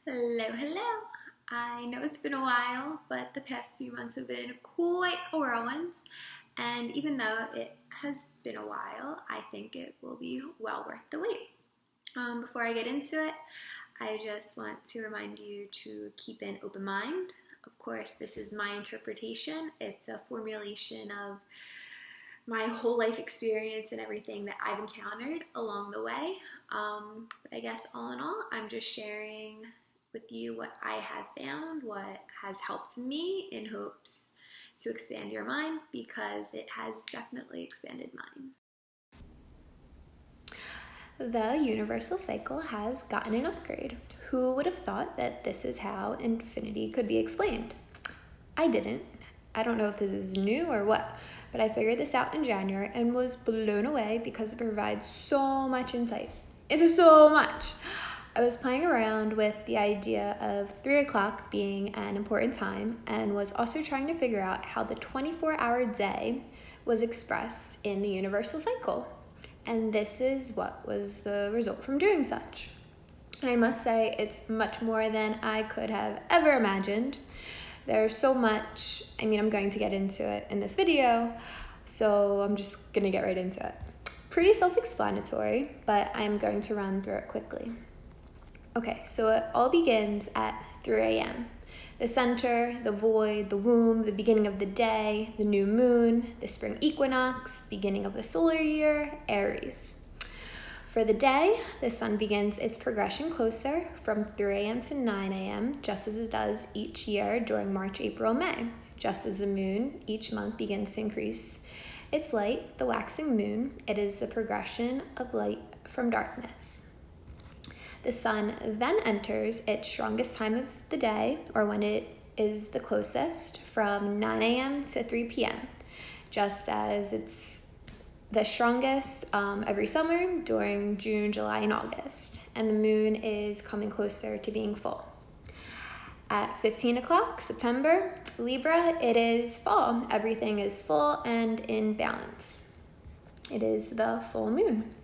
Hello, hello. I know it's been a while, but the past few months have been quite a whirlwind. And even though it has been a while, I think it will be well worth the wait. Before I get into it, I just want to remind you to keep an open mind. Of course, this is my interpretation. It's a formulation of my whole life experience and everything that I've encountered along the way. I guess all in all, I'm just sharing with you what I have found, what has helped me in hopes to expand your mind, because it has definitely expanded mine. The universal cycle has gotten an upgrade. Who would have thought that this is how infinity could be explained? I didn't. I don't know if this is new or what, but I figured this out in January and was blown away because it provides so much insight. It's so much. I was playing around with the idea of 3 o'clock being an important time and was also trying to figure out how the 24-hour day was expressed in the universal cycle. And this is what was the result from doing such. And I must say, it's much more than I could have ever imagined. There's so much, I'm going to get into it in this video, so I'm just going to get right into it. Pretty self-explanatory, but I'm going to run through it quickly. Okay, so it all begins at 3 a.m. The center, the void, the womb, the beginning of the day, the new moon, the spring equinox, beginning of the solar year, Aries. For the day, the sun begins its progression closer from 3 a.m. to 9 a.m., just as it does each year during March, April, May. Just as the moon each month begins to increase its light, the waxing moon, it is the progression of light from darkness. The sun then enters its strongest time of the day, or when it is the closest, from 9 a.m. to 3 p.m., just as it's the strongest every summer during June, July, and August. And the moon is coming closer to being full. At 15 o'clock, September, Libra, it is fall. Everything is full and in balance. It is the full moon.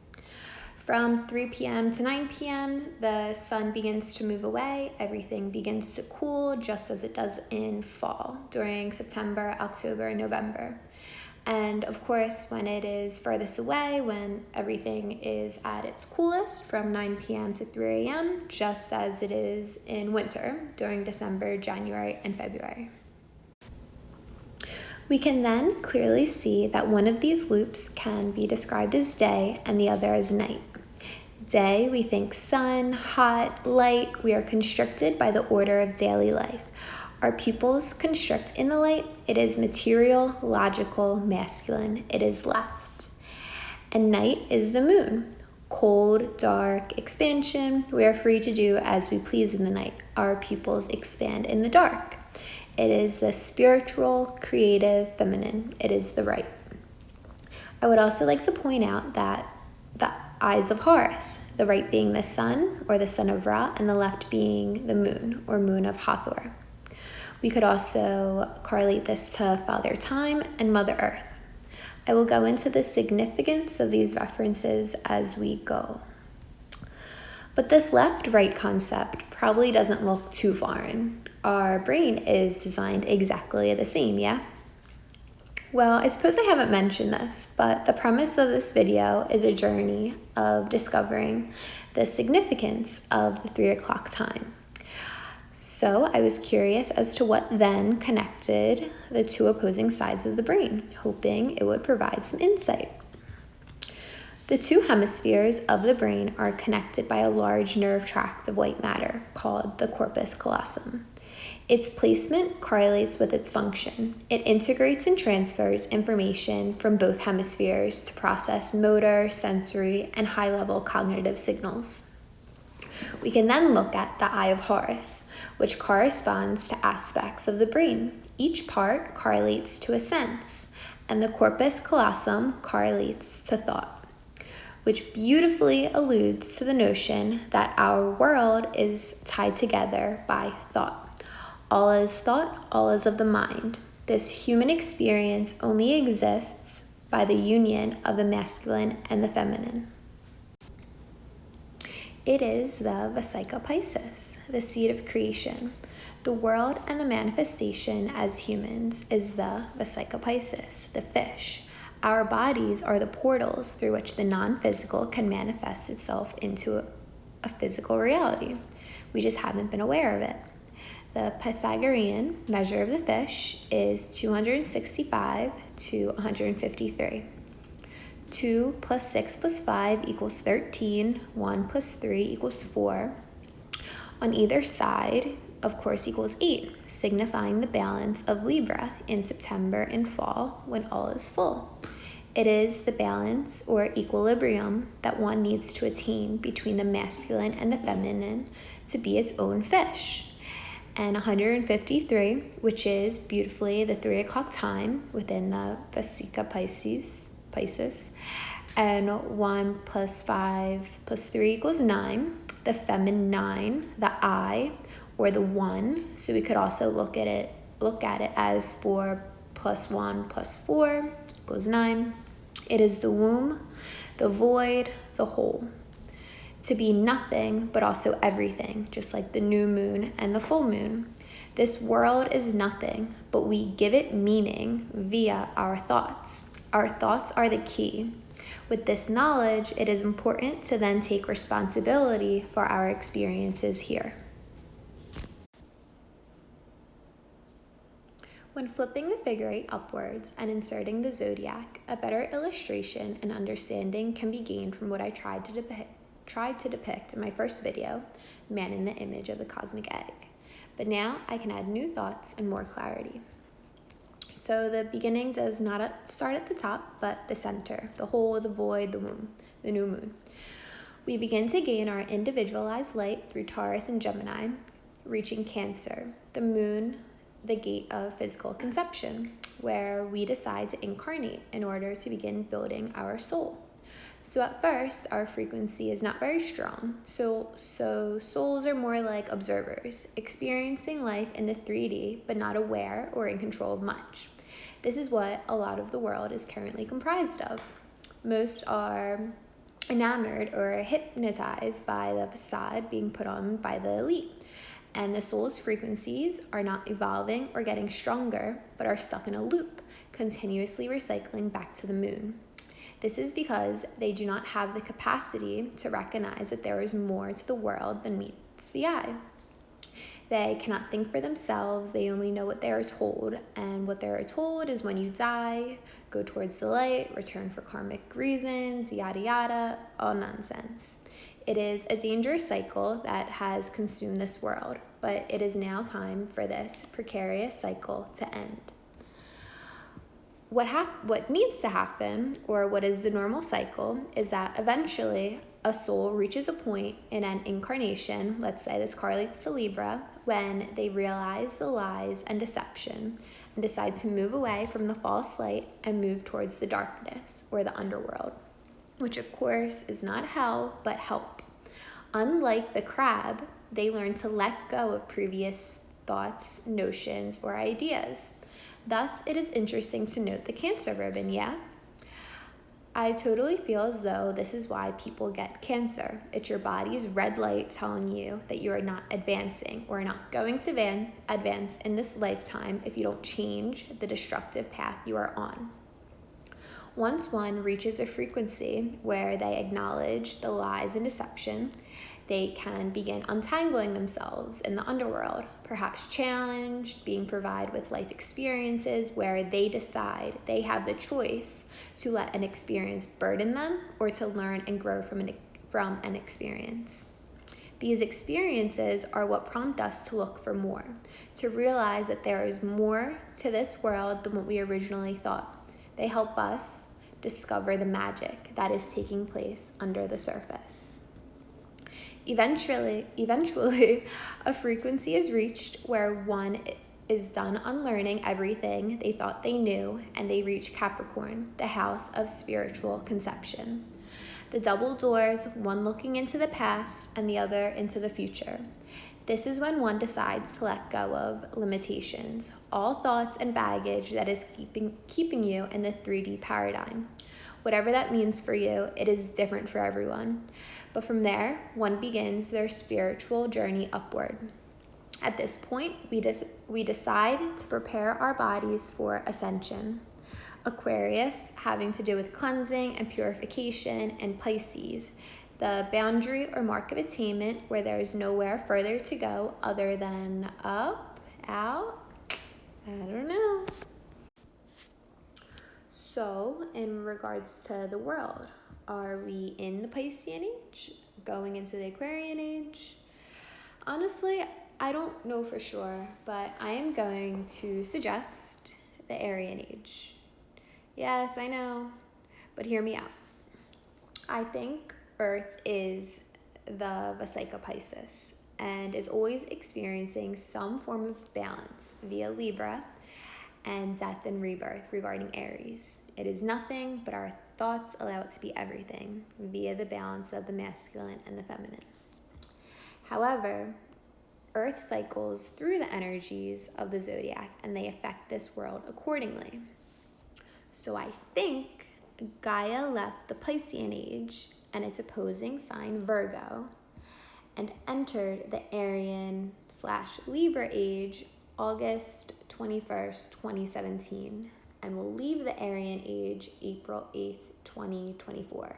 From 3 p.m. to 9 p.m., the sun begins to move away. Everything begins to cool, just as it does in fall during September, October, and November. And of course, when it is furthest away, when everything is at its coolest, from 9 p.m. to 3 a.m., just as it is in winter during December, January, and February. We can then clearly see that one of these loops can be described as day and the other as night. Day, we think sun, hot, light. We are constricted by the order of daily life. Our pupils constrict in the light. It is material, logical, masculine. It is left. And night is the moon. Cold, dark, expansion. We are free to do as we please in the night. Our pupils expand in the dark. It is the spiritual, creative, feminine. It is the right. I would also like to point out that the eyes of Horus, the right being the sun, or the son of Ra, and the left being the moon, or moon of Hathor. We could also correlate this to Father Time and Mother Earth. I will go into the significance of these references as we go. But this left-right concept probably doesn't look too foreign. Our brain is designed exactly the same, yeah? Well, I suppose I haven't mentioned this, but the premise of this video is a journey of discovering the significance of the 3 o'clock time. So I was curious as to what then connected the two opposing sides of the brain, hoping it would provide some insight. The two hemispheres of the brain are connected by a large nerve tract of white matter called the corpus callosum. Its placement correlates with its function. It integrates and transfers information from both hemispheres to process motor, sensory, and high-level cognitive signals. We can then look at the eye of Horus, which corresponds to aspects of the brain. Each part correlates to a sense, and the corpus callosum correlates to thought, which beautifully alludes to the notion that our world is tied together by thought. All is thought, all is of the mind. This human experience only exists by the union of the masculine and the feminine. It is the Vesica Piscis, the seed of creation. The world and the manifestation as humans is the Vesica Piscis, the fish. Our bodies are the portals through which the non-physical can manifest itself into a physical reality. We just haven't been aware of it. The Pythagorean measure of the fish is 265 to 153. 2 plus 6 plus 5 equals 13. 1 plus 3 equals 4. On either side, of course, equals 8, signifying the balance of Libra in September and fall when all is full. It is the balance or equilibrium that one needs to attain between the masculine and the feminine to be its own fish. And 153, which is beautifully the 3 o'clock time within the Vesica Piscis, and 1 plus 5 plus 3 equals 9, the feminine, the I, or the 1, so we could also look at it as 4 plus 1 plus 4 equals 9. It is the womb, the void, the whole. To be nothing, but also everything, just like the new moon and the full moon. This world is nothing, but we give it meaning via our thoughts. Our thoughts are the key. With this knowledge, it is important to then take responsibility for our experiences here. When flipping the figure 8 upwards and inserting the zodiac, a better illustration and understanding can be gained from what I tried to depict in my first video, man in the image of the cosmic egg. But now I can add new thoughts and more clarity. So the beginning does not start at the top, but the center, the whole, the void, the womb, the new moon. We begin to gain our individualized light through Taurus and Gemini, reaching Cancer, the moon, the gate of physical conception, where we decide to incarnate in order to begin building our soul. So at first, our frequency is not very strong, so souls are more like observers, experiencing life in the 3D, but not aware or in control of much. This is what a lot of the world is currently comprised of. Most are enamored or hypnotized by the facade being put on by the elite, and the soul's frequencies are not evolving or getting stronger, but are stuck in a loop, continuously recycling back to the moon. This is because they do not have the capacity to recognize that there is more to the world than meets the eye. They cannot think for themselves, they only know what they are told, and what they are told is when you die, go towards the light, return for karmic reasons, yada yada, all nonsense. It is a dangerous cycle that has consumed this world, but it is now time for this precarious cycle to end. What needs to happen, or what is the normal cycle, is that eventually a soul reaches a point in an incarnation, let's say this correlates to Libra, when they realize the lies and deception and decide to move away from the false light and move towards the darkness, or the underworld, which of course is not hell, but help. Unlike the crab, they learn to let go of previous thoughts, notions, or ideas. Thus, it is interesting to note the Cancer ribbon, yeah? I totally feel as though this is why people get cancer. It's your body's red light telling you that you are not advancing or not going to advance in this lifetime if you don't change the destructive path you are on. Once one reaches a frequency where they acknowledge the lies and deception, they can begin untangling themselves in the underworld, perhaps challenged, being provided with life experiences where they decide they have the choice to let an experience burden them or to learn and grow from an experience. These experiences are what prompt us to look for more, to realize that there is more to this world than what we originally thought. They help us discover the magic that is taking place under the surface. Eventually, a frequency is reached where one is done unlearning everything they thought they knew, and they reach Capricorn, the house of spiritual conception. The double doors, one looking into the past and the other into the future. This is when one decides to let go of limitations, all thoughts and baggage that is keeping you in the 3D paradigm. Whatever that means for you, it is different for everyone. But from there, one begins their spiritual journey upward. At this point, we decide to prepare our bodies for ascension. Aquarius having to do with cleansing and purification, and Pisces, the boundary or mark of attainment where there is nowhere further to go other than up, out, I don't know. So, in regards to the world, are we in the Piscean age, going into the Aquarian age? Honestly, I don't know for sure, but I am going to suggest the Arian age. Yes, I know, but hear me out. I think Earth is the Vesica Piscis and is always experiencing some form of balance via Libra and death and rebirth regarding Aries. It is nothing, but our thoughts allow it to be everything via the balance of the masculine and the feminine. However, Earth cycles through the energies of the zodiac and they affect this world accordingly. So I think Gaia left the Piscean age and its opposing sign Virgo and entered the Arian/Libra age August 21st, 2017, and will leave the Arian age April 8th, 2024.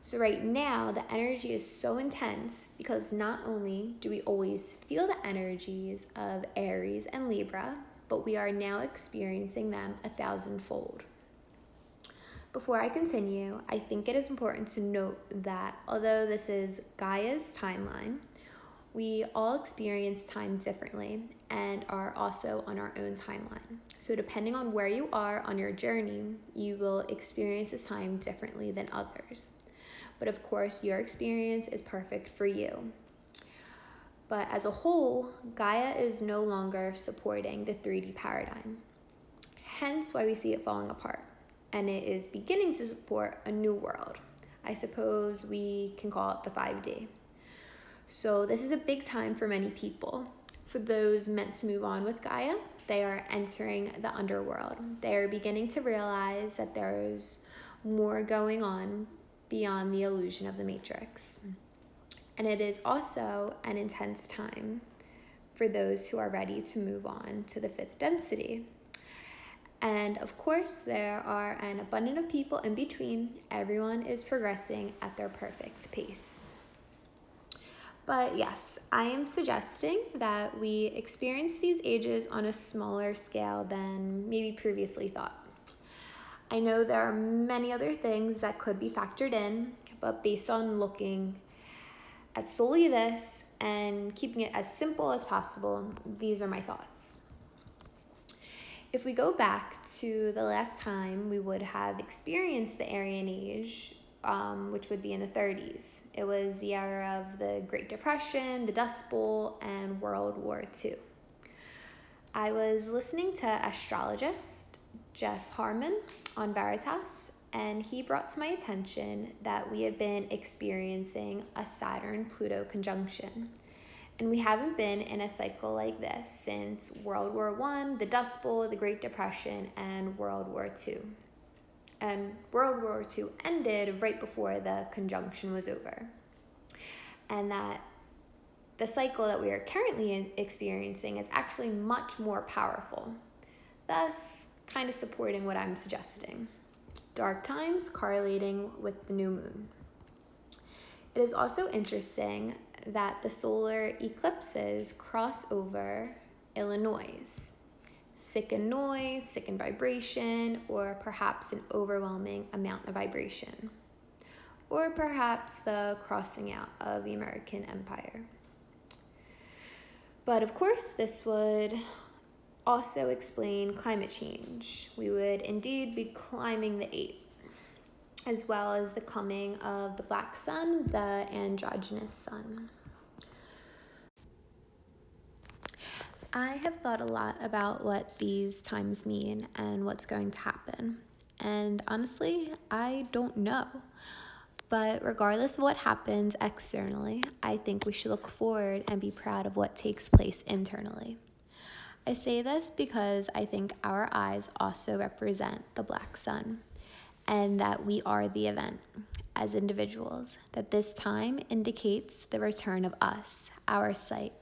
So right now, the energy is so intense because not only do we always feel the energies of Aries and Libra, but we are now experiencing them 1,000-fold. Before I continue, I think it is important to note that although this is Gaia's timeline, we all experience time differently and are also on our own timeline. So depending on where you are on your journey, you will experience this time differently than others. But of course, your experience is perfect for you. But as a whole, Gaia is no longer supporting the 3D paradigm, hence why we see it falling apart. And it is beginning to support a new world. I suppose we can call it the 5D. So this is a big time for many people. For those meant to move on with Gaia, they are entering the underworld. They are beginning to realize that there is more going on beyond the illusion of the matrix. And it is also an intense time for those who are ready to move on to the 5th density. And of course, there are an abundance of people in between. Everyone is progressing at their perfect pace. But yes, I am suggesting that we experience these ages on a smaller scale than maybe previously thought. I know there are many other things that could be factored in, but based on looking at solely this and keeping it as simple as possible, these are my thoughts. If we go back to the last time we would have experienced the Arian Age, which would be in the 30s, it was the era of the Great Depression, the Dust Bowl, and World War II. I was listening to astrologist Jeff Harmon on Veritas, and he brought to my attention that we have been experiencing a Saturn-Pluto conjunction. And we haven't been in a cycle like this since World War I, the Dust Bowl, the Great Depression, and World War II. And World War II ended right before the conjunction was over. And that the cycle that we are currently experiencing is actually much more powerful, thus kind of supporting what I'm suggesting. Dark times correlating with the new moon. It is also interesting that the solar eclipses cross over Illinois. Sick in noise, sick in vibration, or perhaps an overwhelming amount of vibration. Or perhaps the crossing out of the American Empire. But of course, this would also explain climate change. We would indeed be climbing the 8, as well as the coming of the black sun, the androgynous sun. I have thought a lot about what these times mean and what's going to happen. And honestly, I don't know. But regardless of what happens externally, I think we should look forward and be proud of what takes place internally. I say this because I think our eyes also represent the black sun. and that we are the event as individuals, that this time indicates the return of us, our sight,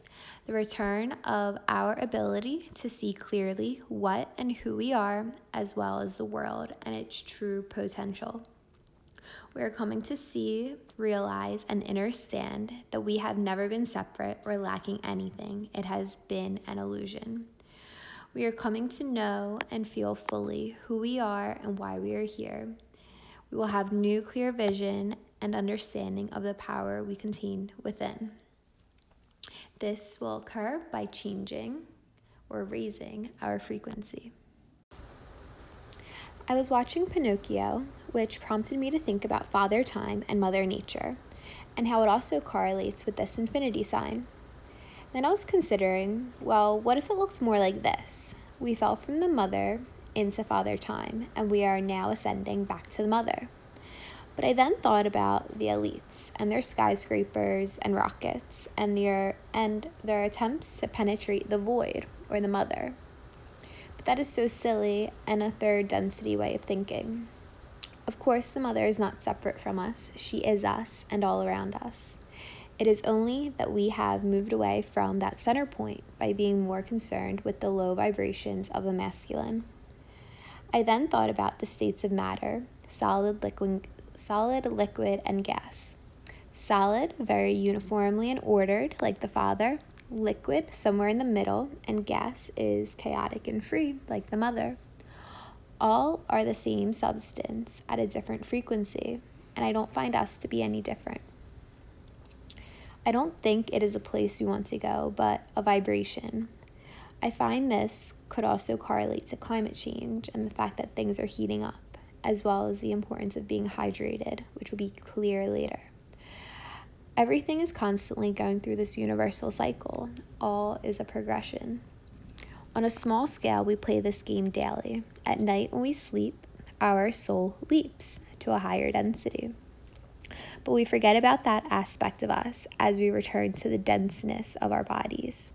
the return of our ability to see clearly what and who we are, as well as the world and its true potential. We are coming to see, realize, and understand that we have never been separate or lacking anything. It has been an illusion. We are coming to know and feel fully who we are and why we are here. We will have new clear vision and understanding of the power we contain within. This will occur by changing or raising our frequency. I was watching Pinocchio, which prompted me to think about Father Time and Mother Nature, and how it also correlates with this infinity sign. Then I was considering, well, what if it looked more like this? We fell from the Mother into Father Time, and we are now ascending back to the Mother. But I then thought about the elites and their skyscrapers and rockets and their attempts to penetrate the void or the Mother. But that is so silly and a third density way of thinking. Of course, the Mother is not separate from us. She is us and all around us. It is only that we have moved away from that center point by being more concerned with the low vibrations of the masculine. I then thought about the states of matter, solid, liquid, and gas. Solid, very uniformly and ordered, like the Father. Liquid, somewhere in the middle, and gas is chaotic and free, like the Mother. All are the same substance at a different frequency, and I don't find us to be any different. I don't think it is a place we want to go, but a vibration. I find this could also correlate to climate change and the fact that things are heating up, as well as the importance of being hydrated, which will be clear later. Everything is constantly going through this universal cycle. All is a progression. On a small scale, we play this game daily. At night when we sleep, our soul leaps to a higher density. But we forget about that aspect of us as we return to the denseness of our bodies.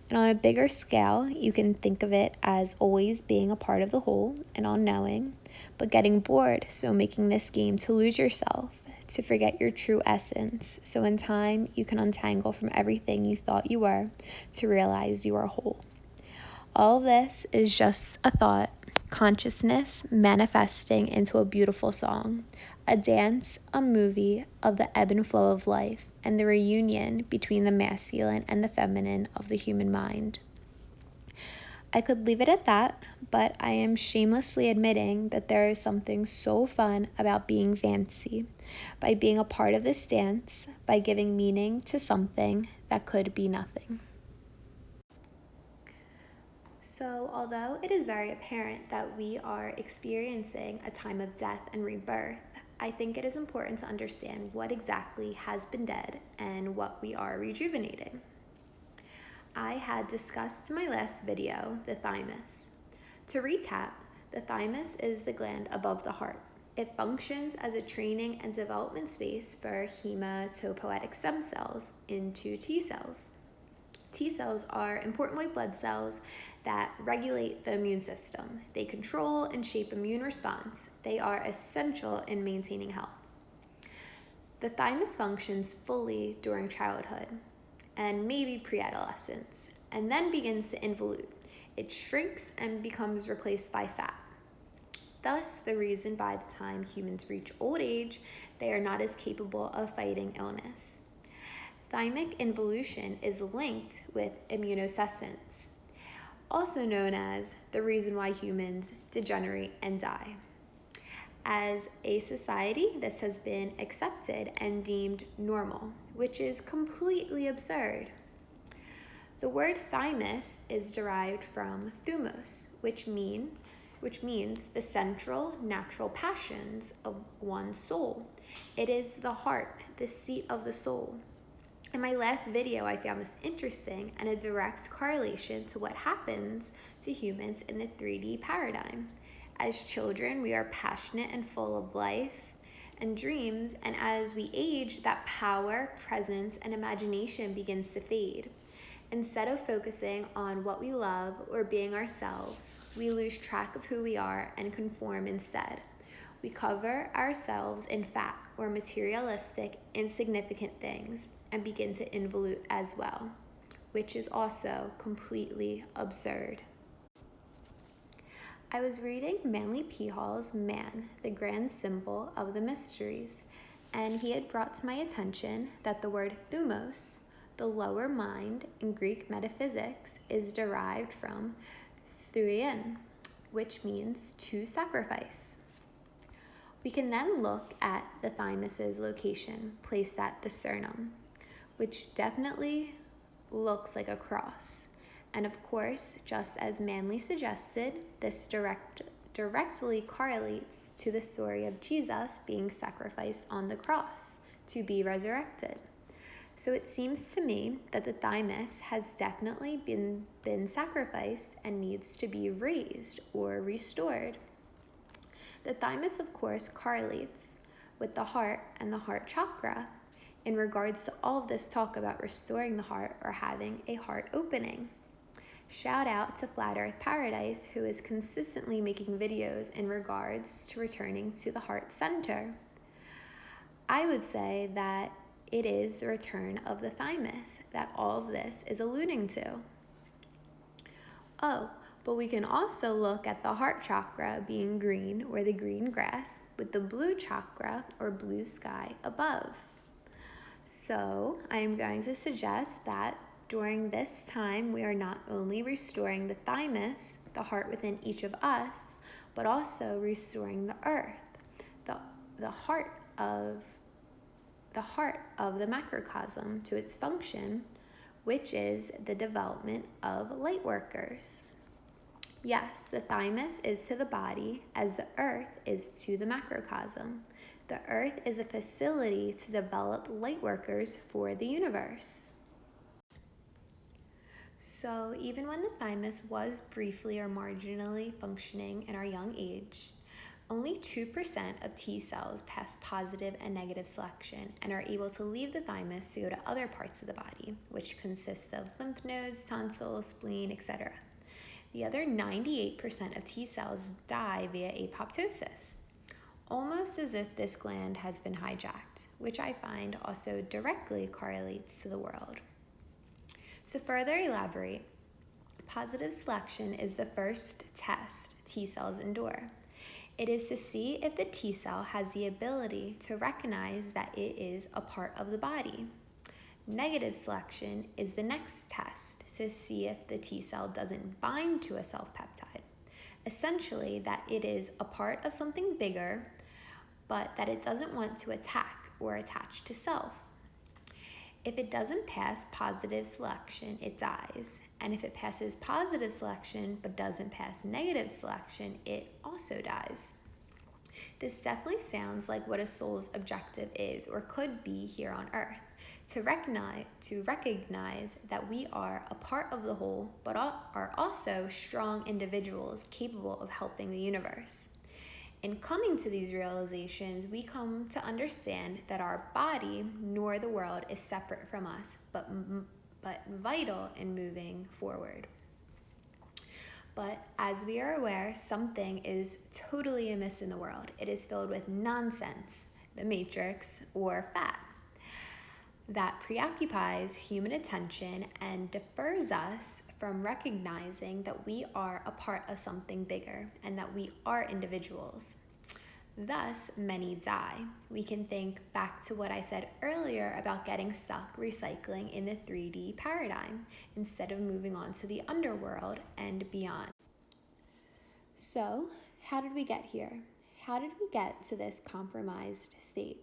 And on a bigger scale, you can think of it as always being a part of the whole and all-knowing, but getting bored, so making this game to lose yourself, to forget your true essence, so in time you can untangle from everything you thought you were to realize you are whole. All of this is just a thought, consciousness manifesting into a beautiful song, a dance, a movie of the ebb and flow of life and the reunion between the masculine and the feminine of the human mind. I could leave it at that, but I am shamelessly admitting that there is something so fun about being fancy, by being a part of this dance, by giving meaning to something that could be nothing. So, although it is very apparent that we are experiencing a time of death and rebirth, I think it is important to understand what exactly has been dead and what we are rejuvenating. I had discussed in my last video the thymus. To recap, the thymus is the gland above the heart. It functions as a training and development space for hematopoietic stem cells into T cells. T cells are important white blood cells that regulate the immune system. They control and shape immune response. They are essential in maintaining health. The thymus functions fully during childhood and maybe pre-adolescence, and then begins to involute. It shrinks and becomes replaced by fat. Thus, the reason by the time humans reach old age, they are not as capable of fighting illness. Thymic involution is linked with immunosenescence, also known as the reason why humans degenerate and die. As a society, this has been accepted and deemed normal, which is completely absurd. The word thymus is derived from thumos, which means the central natural passions of one's soul. It is the heart, the seat of the soul. In my last video, I found this interesting and a direct correlation to what happens to humans in the 3D paradigm. As children, we are passionate and full of life and dreams, and as we age, that power, presence, and imagination begins to fade. Instead of focusing on what we love or being ourselves, we lose track of who we are and conform instead. We cover ourselves in fat or materialistic, insignificant things and begin to involute as well, which is also completely absurd. I was reading Manly P. Hall's Man, the Grand Symbol of the Mysteries, and he had brought to my attention that the word thumos, the lower mind in Greek metaphysics, is derived from Urine, which means to sacrifice. We can then look at the thymus's location, placed at the sternum, which definitely looks like a cross. And of course, just as Manly suggested, this directly correlates to the story of Jesus being sacrificed on the cross to be resurrected. So it seems to me that the thymus has definitely been sacrificed and needs to be raised or restored. The thymus, of course, correlates with the heart and the heart chakra in regards to all of this talk about restoring the heart or having a heart opening. Shout out to Flat Earth Paradise, who is consistently making videos in regards to returning to the heart center. I would say that it is the return of the thymus that all of this is alluding to. Oh, but we can also look at the heart chakra being green, or the green grass, with the blue chakra or blue sky above. So I am going to suggest that during this time we are not only restoring the thymus, the heart within each of us, but also restoring the earth, the heart of the macrocosm to its function, which is the development of light workers. Yes, the thymus is to the body as the earth is to the macrocosm. The earth is a facility to develop light workers for the universe. So even when the thymus was briefly or marginally functioning in our young age, only 2% of T cells pass positive and negative selection and are able to leave the thymus to go to other parts of the body, which consist of lymph nodes, tonsils, spleen, etc. The other 98% of T cells die via apoptosis, almost as if this gland has been hijacked, which I find also directly correlates to the world. To further elaborate, positive selection is the first test T cells endure. It is to see if the T cell has the ability to recognize that it is a part of the body. Negative selection is the next test to see if the T cell doesn't bind to a self-peptide. Essentially, that it is a part of something bigger, but that it doesn't want to attack or attach to self. If it doesn't pass positive selection, it dies. And if it passes positive selection but doesn't pass negative selection, it also dies. This definitely sounds like what a soul's objective is or could be here on Earth, to recognize that we are a part of the whole, but are also strong individuals capable of helping the universe. In coming to these realizations, we come to understand that our body nor the world is separate from us, but vital in moving forward. But as we are aware, something is totally amiss in the world. It is filled with nonsense, the matrix, or fat, that preoccupies human attention and defers us from recognizing that we are a part of something bigger and that we are individuals. Thus, many die. We can think back to what I said earlier about getting stuck recycling in the 3D paradigm instead of moving on to the underworld and beyond. So, how did we get here? How did we get to this compromised state?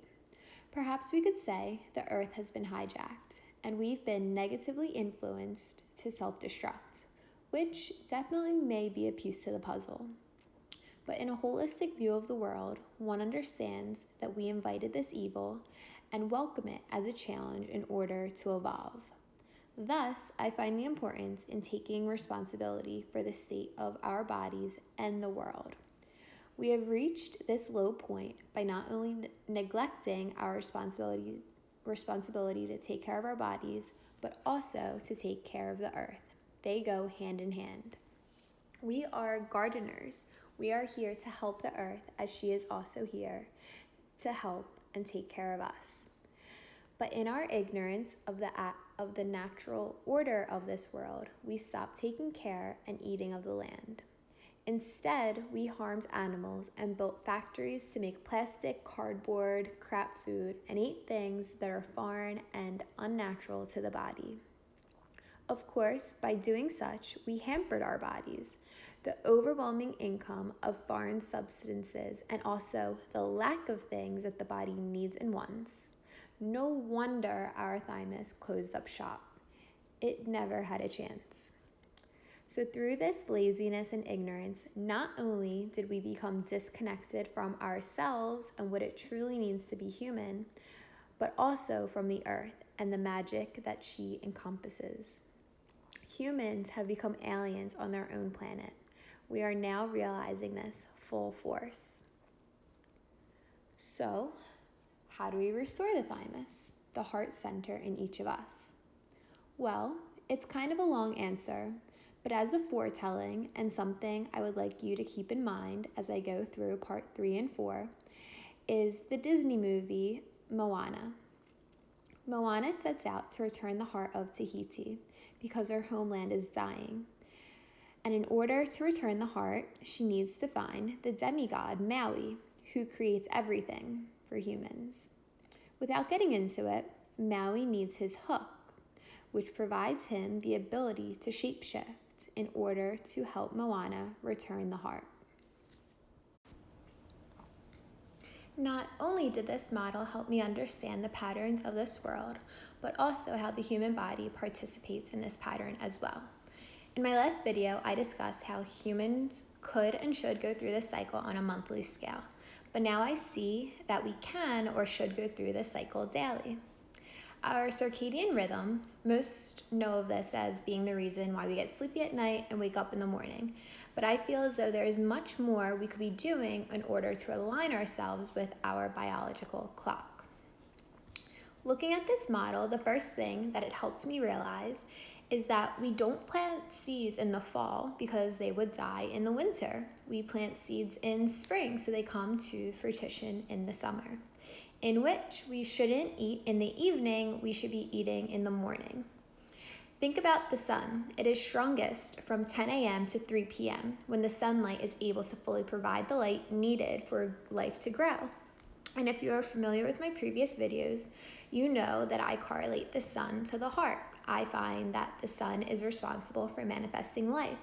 Perhaps we could say the earth has been hijacked and we've been negatively influenced to self-destruct, which definitely may be a piece to the puzzle. But in a holistic view of the world, one understands that we invited this evil and welcome it as a challenge in order to evolve. Thus, I find the importance in taking responsibility for the state of our bodies and the world. We have reached this low point by not only neglecting our responsibility to take care of our bodies, but also to take care of the earth. They go hand in hand. We are gardeners. We are here to help the earth as she is also here to help and take care of us. But in our ignorance of the natural order of this world, we stopped taking care and eating of the land. Instead, we harmed animals and built factories to make plastic, cardboard, crap food, and ate things that are foreign and unnatural to the body. Of course, by doing such, we hampered our bodies. The overwhelming income of foreign substances and also the lack of things that the body needs and wants. No wonder our thymus closed up shop. It never had a chance. So through this laziness and ignorance, not only did we become disconnected from ourselves and what it truly means to be human, but also from the earth and the magic that she encompasses. Humans have become aliens on their own planet. We are now realizing this full force. So, how do we restore the thymus, the heart center in each of us? Well, it's kind of a long answer, but as a foretelling and something I would like you to keep in mind as I go through part 3 and 4 is the Disney movie Moana. Moana sets out to return the heart of Tahiti because her homeland is dying. And in order to return the heart, she needs to find the demigod Maui, who creates everything for humans. Without getting into it, Maui needs his hook, which provides him the ability to shapeshift in order to help Moana return the heart. Not only did this model help me understand the patterns of this world, but also how the human body participates in this pattern as well. In my last video, I discussed how humans could and should go through this cycle on a monthly scale, but now I see that we can or should go through this cycle daily. Our circadian rhythm, most know of this as being the reason why we get sleepy at night and wake up in the morning, but I feel as though there is much more we could be doing in order to align ourselves with our biological clock. Looking at this model, the first thing that it helped me realize is that we don't plant seeds in the fall because they would die in the winter. We plant seeds in spring so they come to fruition in the summer, in which we shouldn't eat in the evening, we should be eating in the morning. Think about the sun. It is strongest from 10 a.m. to 3 p.m. when the sunlight is able to fully provide the light needed for life to grow. And if you are familiar with my previous videos, you know that I correlate the sun to the heart. I find that the sun is responsible for manifesting life,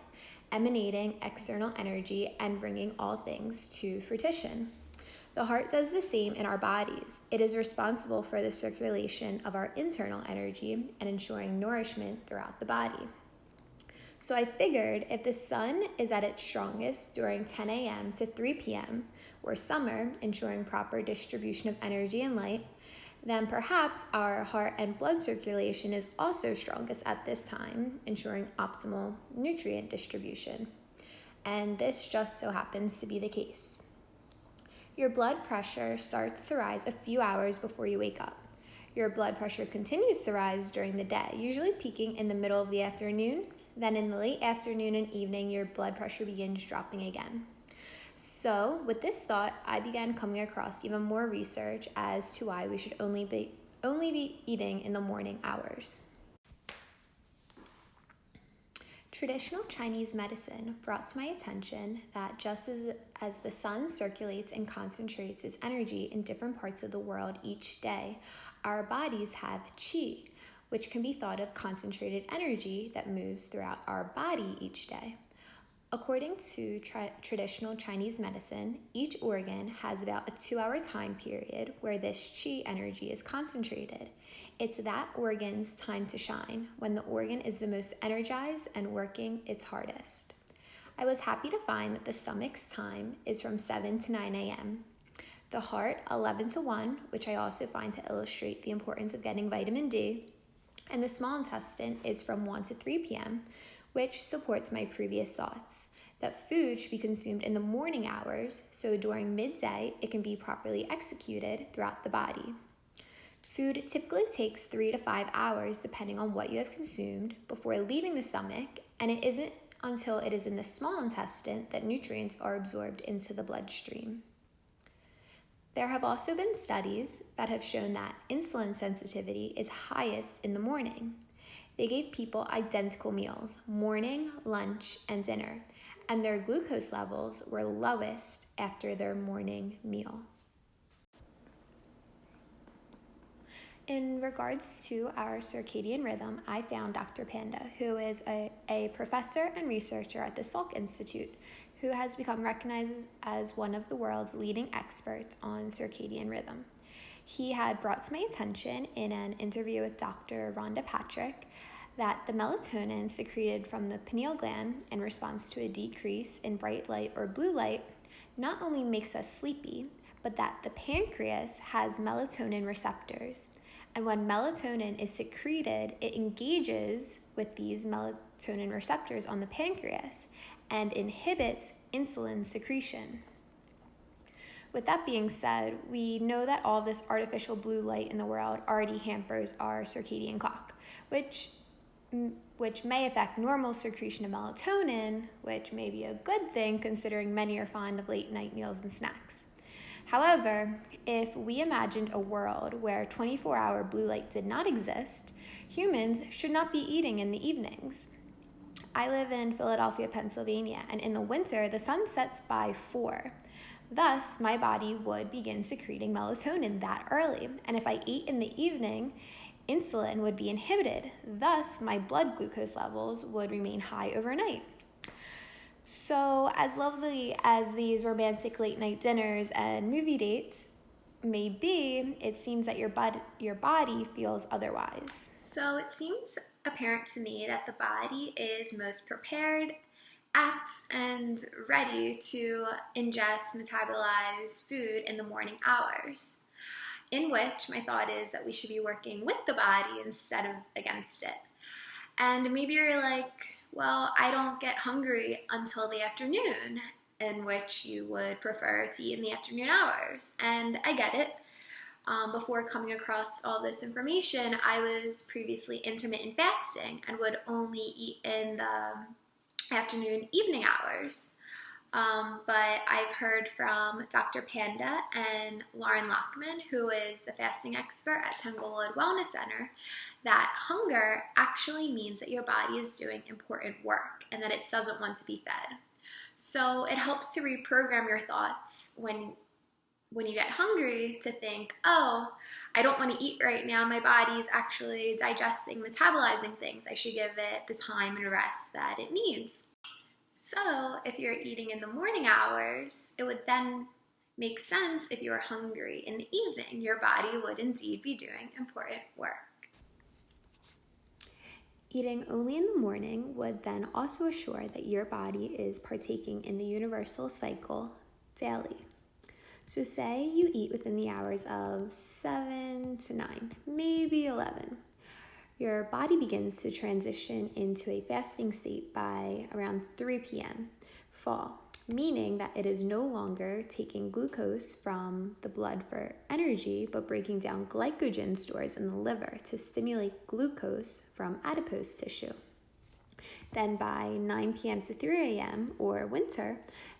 emanating external energy, and bringing all things to fruition. The heart does the same in our bodies. It is responsible for the circulation of our internal energy and ensuring nourishment throughout the body. So I figured if the sun is at its strongest during 10 a.m. to 3 p.m., or summer, ensuring proper distribution of energy and light, then perhaps our heart and blood circulation is also strongest at this time, ensuring optimal nutrient distribution. And this just so happens to be the case. Your blood pressure starts to rise a few hours before you wake up. Your blood pressure continues to rise during the day, usually peaking in the middle of the afternoon. Then in the late afternoon and evening, your blood pressure begins dropping again. So with this thought, I began coming across even more research as to why we should only be eating in the morning hours. Traditional Chinese medicine brought to my attention that just as the sun circulates and concentrates its energy in different parts of the world each day, our bodies have qi, which can be thought of concentrated energy that moves throughout our body each day. According to traditional Chinese medicine, each organ has about a 2-hour time period where this qi energy is concentrated. It's that organ's time to shine, when the organ is the most energized and working its hardest. I was happy to find that the stomach's time is from 7 to 9 a.m., the heart 11 to 1, which I also find to illustrate the importance of getting vitamin D, and the small intestine is from 1 to 3 p.m., which supports my previous thoughts, that food should be consumed in the morning hours, so during midday it can be properly executed throughout the body. Food typically takes 3 to 5 hours, depending on what you have consumed, before leaving the stomach, and it isn't until it is in the small intestine that nutrients are absorbed into the bloodstream. There have also been studies that have shown that insulin sensitivity is highest in the morning. They gave people identical meals, morning, lunch, and dinner, and their glucose levels were lowest after their morning meal. In regards to our circadian rhythm, I found Dr. Panda, who is a professor and researcher at the Salk Institute, who has become recognized as one of the world's leading experts on circadian rhythm. He had brought to my attention in an interview with Dr. Rhonda Patrick that the melatonin secreted from the pineal gland in response to a decrease in bright light or blue light not only makes us sleepy, but that the pancreas has melatonin receptors. And when melatonin is secreted, it engages with these melatonin receptors on the pancreas and inhibits insulin secretion. With that being said, we know that all this artificial blue light in the world already hampers our circadian clock, which may affect normal secretion of melatonin, which may be a good thing considering many are fond of late night meals and snacks. However, if we imagined a world where 24-hour blue light did not exist, humans should not be eating in the evenings. I live in Philadelphia, Pennsylvania, and in the winter, the sun sets by 4. Thus, my body would begin secreting melatonin that early, and if I ate in the evening, insulin would be inhibited. Thus, my blood glucose levels would remain high overnight. So, as lovely as these romantic late night dinners and movie dates may be, it seems that your body feels otherwise. So it seems apparent to me that the body is most prepared, acts, and ready to ingest, metabolize food in the morning hours, in which my thought is that we should be working with the body instead of against it. And maybe you're like, well, I don't get hungry until the afternoon, in which you would prefer to eat in the afternoon hours. And I get it. Before coming across all this information, I was previously intermittent fasting and would only eat in the afternoon, evening hours. But I've heard from Dr. Panda and Lauren Lockman, who is the fasting expert at Tanglewood Wellness Center, that hunger actually means that your body is doing important work and that it doesn't want to be fed. So it helps to reprogram your thoughts when you get hungry to think, oh, I don't want to eat right now. My body is actually digesting, metabolizing things. I should give it the time and rest that it needs. So if you're eating in the morning hours, it would then make sense if you're hungry in the evening. Your body would indeed be doing important work. Eating only in the morning would then also assure that your body is partaking in the universal cycle daily. So say you eat within the hours of 7 to 9, maybe 11. Your body begins to transition into a fasting state by around 3 p.m. fall, meaning that it is no longer taking glucose from the blood for energy, but breaking down glycogen stores in the liver to stimulate glucose from adipose tissue. Then by 9 p.m. to 3 a.m. or winter,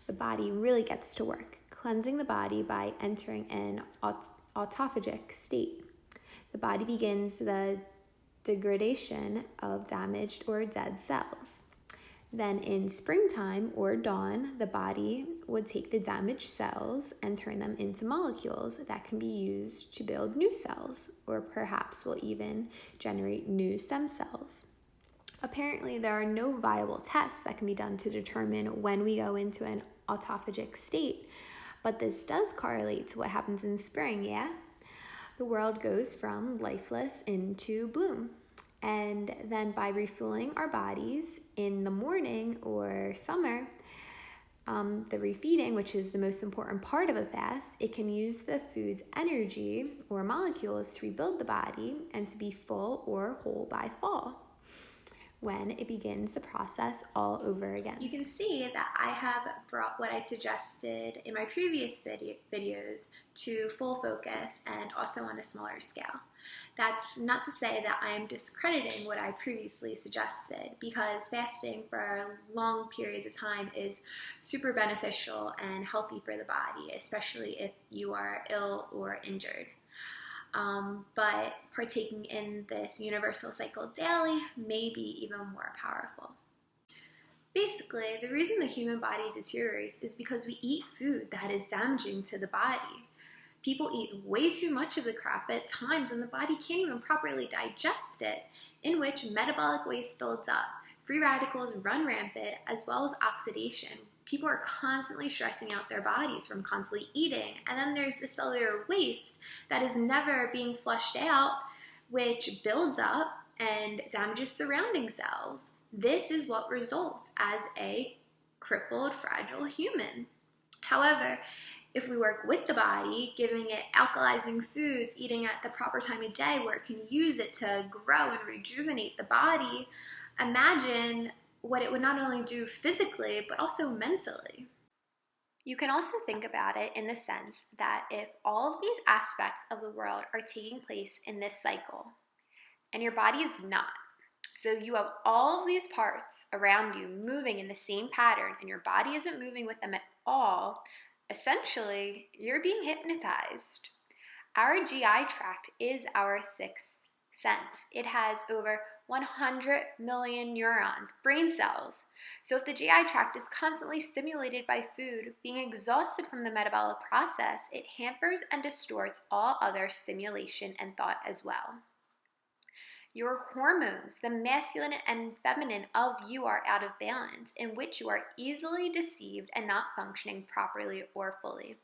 the body really gets to work, cleansing the body by entering an autophagic state. The body begins the degradation of damaged or dead cells. Then in springtime or dawn, the body would take the damaged cells and turn them into molecules that can be used to build new cells, or perhaps will even generate new stem cells. Apparently, there are no viable tests that can be done to determine when we go into an autophagic state, but this does correlate to what happens in spring, yeah? The world goes from lifeless into bloom. And then by refueling our bodies in the morning or summer, the refeeding, which is the most important part of a fast, it can use the food's energy or molecules to rebuild the body and to be full or whole by fall, when it begins the process all over again. You can see that I have brought what I suggested in my previous videos to full focus and also on a smaller scale. That's not to say that I am discrediting what I previously suggested, because fasting for long periods of time is super beneficial and healthy for the body, especially if you are ill or injured. But partaking in this universal cycle daily may be even more powerful. Basically, the reason the human body deteriorates is because we eat food that is damaging to the body. People eat way too much of the crap at times when the body can't even properly digest it, in which metabolic waste builds up, free radicals run rampant, as well as oxidation. People are constantly stressing out their bodies from constantly eating, and then there's the cellular waste that is never being flushed out, which builds up and damages surrounding cells. This is what results as a crippled, fragile human. However, if we work with the body, giving it alkalizing foods, eating at the proper time of day where it can use it to grow and rejuvenate the body, imagine what it would not only do physically, but also mentally. You can also think about it in the sense that if all of these aspects of the world are taking place in this cycle, and your body is not, so you have all of these parts around you moving in the same pattern, and your body isn't moving with them at all, essentially, you're being hypnotized. Our GI tract is our sixth sense. It has over 100 million neurons, brain cells. So if the GI tract is constantly stimulated by food, being exhausted from the metabolic process, it hampers and distorts all other stimulation and thought as well. Your hormones, the masculine and feminine of you, are out of balance, in which you are easily deceived and not functioning properly or fully.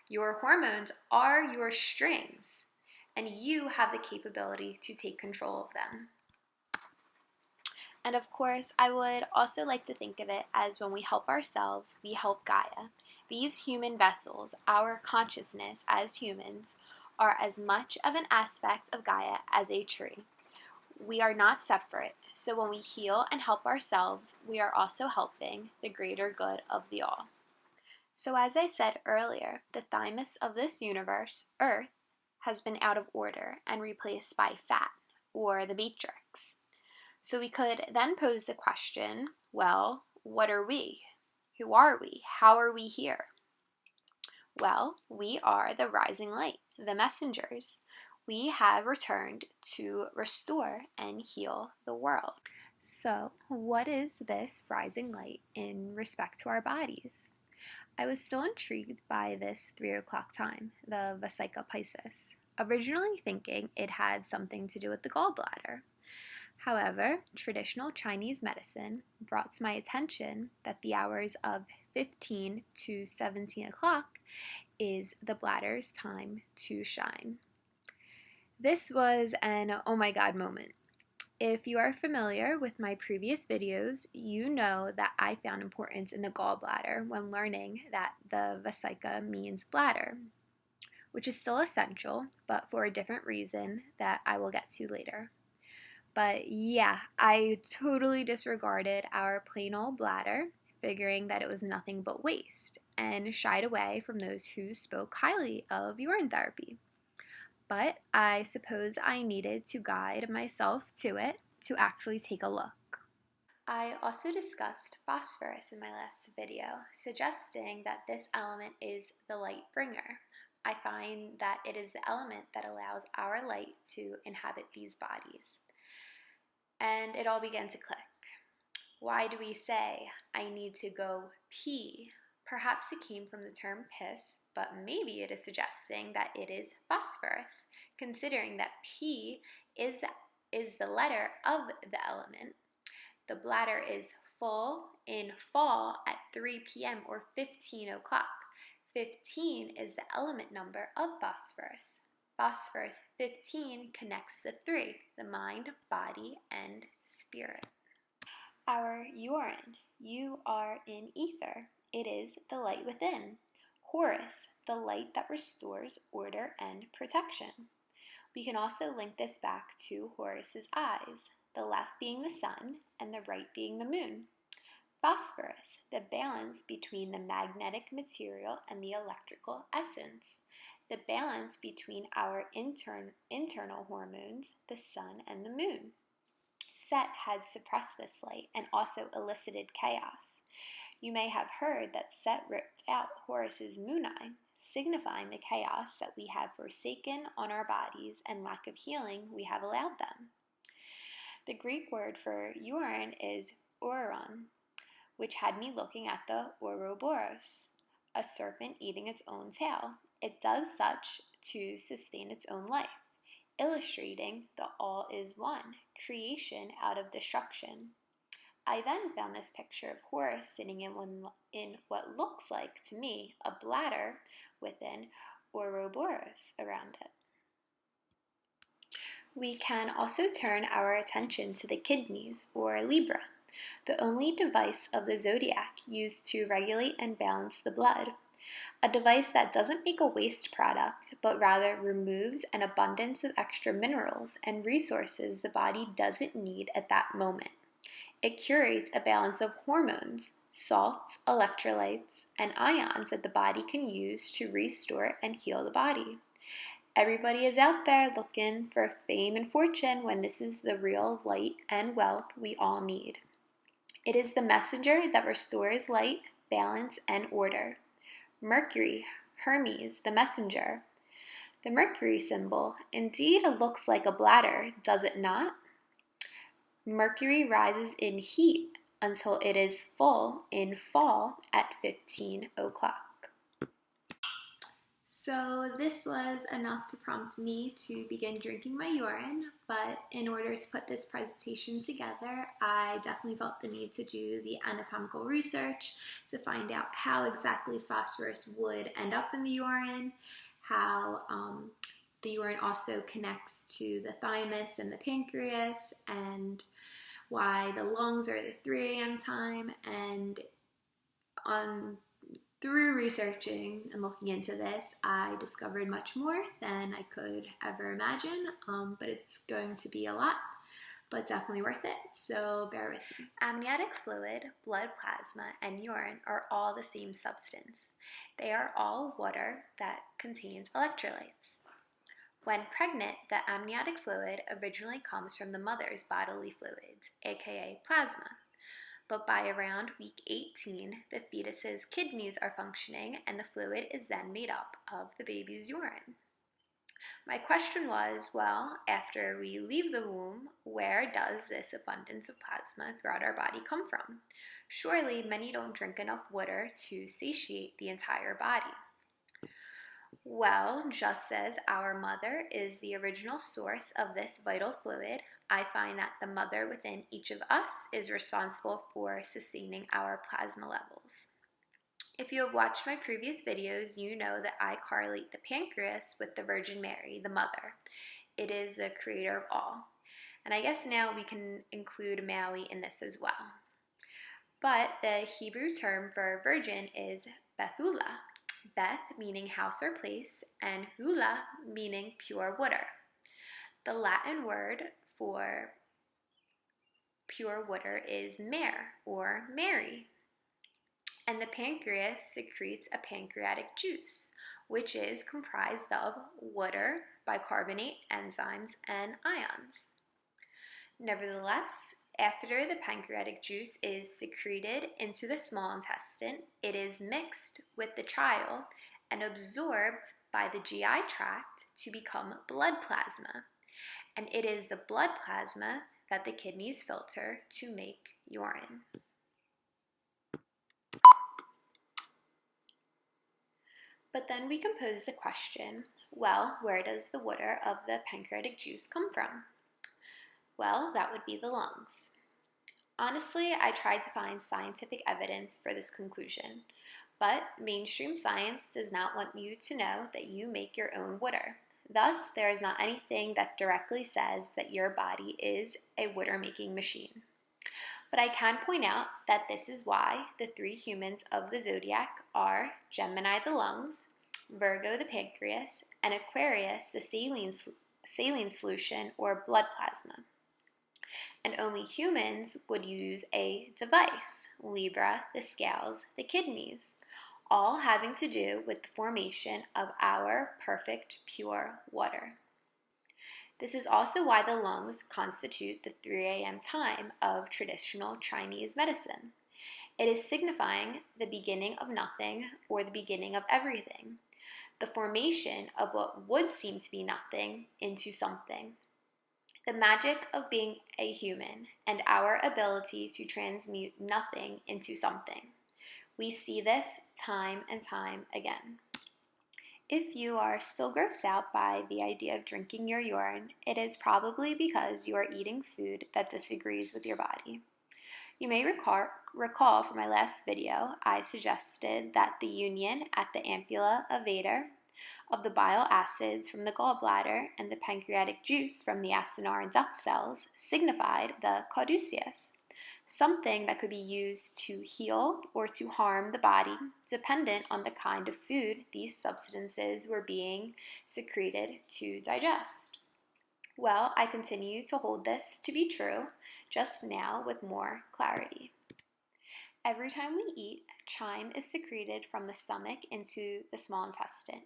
Your hormones are your strings, and you have the capability to take control of them. And of course, I would also like to think of it as when we help ourselves, we help Gaia. These human vessels, our consciousness as humans, are as much of an aspect of Gaia as a tree. We are not separate, so when we heal and help ourselves, we are also helping the greater good of the all. So as I said earlier, the thymus of this universe, Earth, has been out of order and replaced by fat, or the matrix. So we could then pose the question, well, what are we? Who are we? How are we here? Well, we are the rising light, the messengers. We have returned to restore and heal the world. So, what is this rising light in respect to our bodies? I was still intrigued by this 3 o'clock time, the Vesica Piscis, originally thinking it had something to do with the gallbladder. However, traditional Chinese medicine brought to my attention that the hours of 15 to 17 o'clock is the bladder's time to shine. This was an oh my god moment. If you are familiar with my previous videos, you know that I found importance in the gallbladder when learning that the Vesica means bladder, which is still essential, but for a different reason that I will get to later. But yeah, I totally disregarded our plain old bladder, figuring that it was nothing but waste, and shied away from those who spoke highly of urine therapy. But I suppose I needed to guide myself to it to actually take a look. I also discussed phosphorus in my last video, suggesting that this element is the light bringer. I find that it is the element that allows our light to inhabit these bodies. And it all began to click. Why do we say, I need to go pee? Perhaps it came from the term piss, but maybe it is suggesting that it is phosphorus, considering that P is the letter of the element. The bladder is full in fall at 3 p.m. or 15 o'clock. 15 is the element number of phosphorus. Phosphorus 15 connects the three, the mind, body, and spirit. Our urine, you are in ether. It is the light within. Horus, the light that restores order and protection. We can also link this back to Horus's eyes, the left being the sun and the right being the moon. Phosphorus, the balance between the magnetic material and the electrical essence. the balance between our internal hormones, the sun and the moon. Set had suppressed this light and also elicited chaos. You may have heard that Set ripped out Horus's moon eye, signifying the chaos that we have forsaken on our bodies and lack of healing we have allowed them. The Greek word for urine is ouron, which had me looking at the Ouroboros, a serpent eating its own tail. It does such to sustain its own life, illustrating the all is one, creation out of destruction. I then found this picture of Horus sitting in what looks like, to me, a bladder with an Ouroboros around it. We can also turn our attention to the kidneys, or Libra, the only device of the Zodiac used to regulate and balance the blood. A device that doesn't make a waste product, but rather removes an abundance of extra minerals and resources the body doesn't need at that moment. It curates a balance of hormones, salts, electrolytes, and ions that the body can use to restore and heal the body. Everybody is out there looking for fame and fortune when this is the real light and wealth we all need. It is the messenger that restores light, balance, and order. Mercury, Hermes, the messenger. The Mercury symbol indeed looks like a bladder, does it not? Mercury rises in heat until it is full in fall at 15 o'clock. So this was enough to prompt me to begin drinking my urine, but in order to put this presentation together, I definitely felt the need to do the anatomical research to find out how exactly phosphorus would end up in the urine, how the urine also connects to the thymus and the pancreas, and why the lungs are the 3 a.m. time, and through researching and looking into this, I discovered much more than I could ever imagine, but it's going to be a lot, but definitely worth it, so bear with me. Amniotic fluid, blood plasma, and urine are all the same substance. They are all water that contains electrolytes. When pregnant, the amniotic fluid originally comes from the mother's bodily fluids, aka plasma. But by around week 18, the fetus's kidneys are functioning and the fluid is then made up of the baby's urine. My question was, well, after we leave the womb, where does this abundance of plasma throughout our body come from? Surely many don't drink enough water to satiate the entire body. Well, just as our mother is the original source of this vital fluid, I find that the mother within each of us is responsible for sustaining our plasma levels. If you have watched my previous videos, you know that I correlate the pancreas with the Virgin Mary, the mother. It is the creator of all. And I guess now we can include Maui in this as well. But the Hebrew term for virgin is Bethula. Beth meaning house or place, and hula meaning pure water. The Latin word for pure water is mare or Mary. And the pancreas secretes a pancreatic juice, which is comprised of water, bicarbonate, enzymes, and ions. Nevertheless, after the pancreatic juice is secreted into the small intestine, it is mixed with the chyle and absorbed by the GI tract to become blood plasma. And it is the blood plasma that the kidneys filter to make urine. But then we can pose the question, well, where does the water of the pancreatic juice come from? Well, that would be the lungs. Honestly, I tried to find scientific evidence for this conclusion, but mainstream science does not want you to know that you make your own water. Thus, there is not anything that directly says that your body is a water-making machine. But I can point out that this is why the 3 humans of the Zodiac are Gemini the lungs, Virgo the pancreas, and Aquarius the saline solution or blood plasma. And only humans would use a device, Libra the scales, the kidneys. all having to do with the formation of our perfect pure water. This is also why the lungs constitute the 3 a.m. time of traditional Chinese medicine. It is signifying the beginning of nothing or the beginning of everything, the formation of what would seem to be nothing into something. The magic of being a human and our ability to transmute nothing into something. We see this time and time again. If you are still grossed out by the idea of drinking your urine, it is probably because you are eating food that disagrees with your body. You may recall from my last video, I suggested that the union at the ampulla of Vater of the bile acids from the gallbladder and the pancreatic juice from the acinar and duct cells signified the caduceus, something that could be used to heal or to harm the body, dependent on the kind of food these substances were being secreted to digest. Well, I continue to hold this to be true, just now with more clarity. Every time we eat, chyme is secreted from the stomach into the small intestine,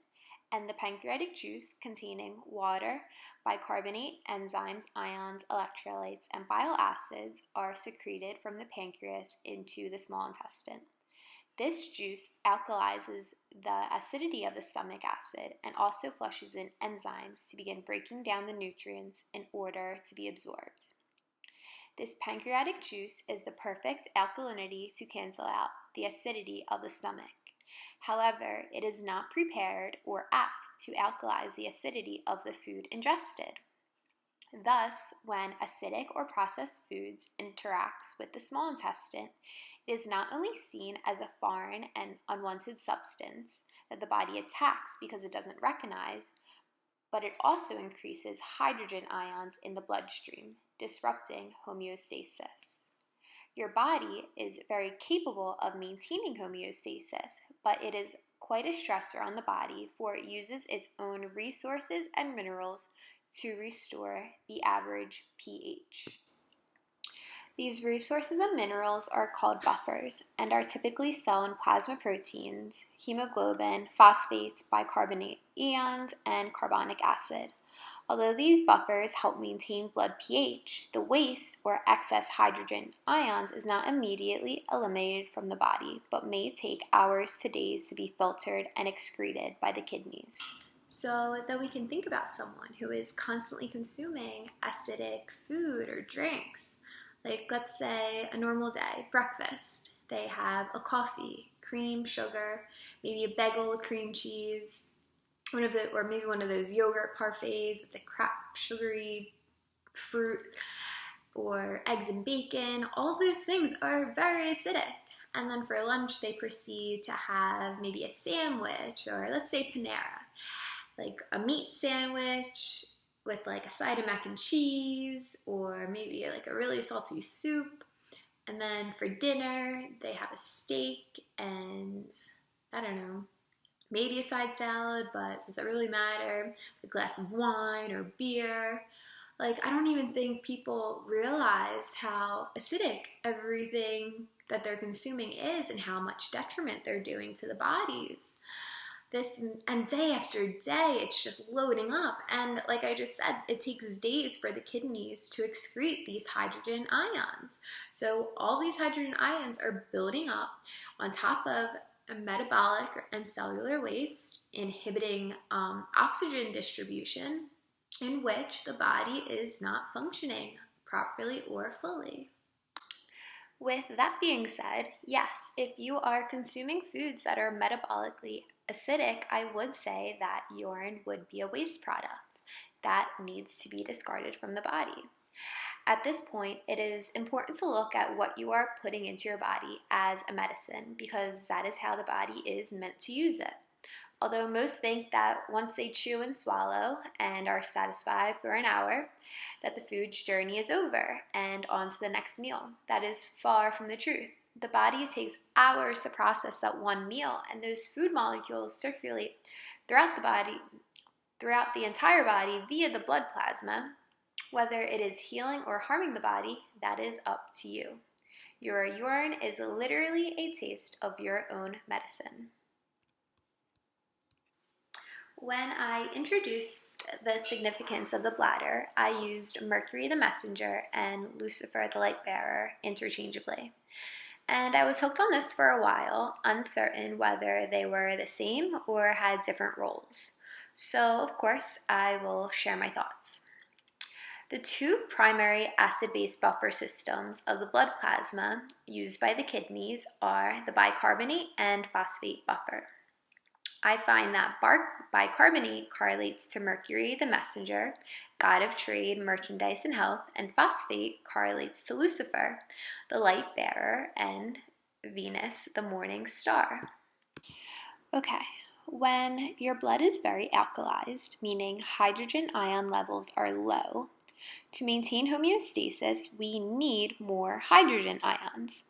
and the pancreatic juice containing water, bicarbonate, enzymes, ions, electrolytes, and bile acids are secreted from the pancreas into the small intestine. This juice alkalizes the acidity of the stomach acid and also flushes in enzymes to begin breaking down the nutrients in order to be absorbed. This pancreatic juice is the perfect alkalinity to cancel out the acidity of the stomach. However, it is not prepared or apt to alkalize the acidity of the food ingested. Thus, when acidic or processed foods interacts with the small intestine, it is not only seen as a foreign and unwanted substance that the body attacks because it doesn't recognize, but it also increases hydrogen ions in the bloodstream, disrupting homeostasis. Your body is very capable of maintaining homeostasis, but it is quite a stressor on the body, for it uses its own resources and minerals to restore the average pH. These resources and minerals are called buffers and are typically found in plasma proteins, hemoglobin, phosphates, bicarbonate ions, and carbonic acid. Although these buffers help maintain blood pH, the waste or excess hydrogen ions is not immediately eliminated from the body, but may take hours to days to be filtered and excreted by the kidneys. So that we can think about someone who is constantly consuming acidic food or drinks. Like, let's say a normal day, breakfast, they have a coffee, cream, sugar, maybe a bagel with cream cheese, or maybe one of those yogurt parfaits with the crap sugary fruit, or eggs and bacon. All those things are very acidic. And then for lunch, they proceed to have maybe a sandwich, or let's say Panera, like a meat sandwich with like a side of mac and cheese, or maybe like a really salty soup. And then for dinner, they have a steak and, I don't know, maybe a side salad, but does it really matter? A glass of wine or beer. Like, I don't even think people realize how acidic everything that they're consuming is and how much detriment they're doing to the bodies. And day after day, it's just loading up. And like I just said, it takes days for the kidneys to excrete these hydrogen ions. So all these hydrogen ions are building up on top of a metabolic and cellular waste, inhibiting oxygen distribution, in which the body is not functioning properly or fully. With that being said, yes, if you are consuming foods that are metabolically acidic, I would say that urine would be a waste product that needs to be discarded from the body. At this point, it is important to look at what you are putting into your body as a medicine, because that is how the body is meant to use it. Although most think that once they chew and swallow and are satisfied for an hour, that the food's journey is over and on to the next meal. That is far from the truth. The body takes hours to process that one meal, and those food molecules circulate throughout the entire body via the blood plasma. Whether it is healing or harming the body, that is up to you. Your urine is literally a taste of your own medicine. When I introduced the significance of the bladder, I used Mercury the messenger and Lucifer the light bearer interchangeably. And I was hooked on this for a while, uncertain whether they were the same or had different roles. So, of course, I will share my thoughts. The two primary acid-base buffer systems of the blood plasma used by the kidneys are the bicarbonate and phosphate buffer. I find that bicarbonate correlates to Mercury, the messenger, god of trade, merchandise, and health, and phosphate correlates to Lucifer, the light bearer, and Venus, the morning star. Okay, when your blood is very alkalized, meaning hydrogen ion levels are low, to maintain homeostasis, we need more hydrogen ions.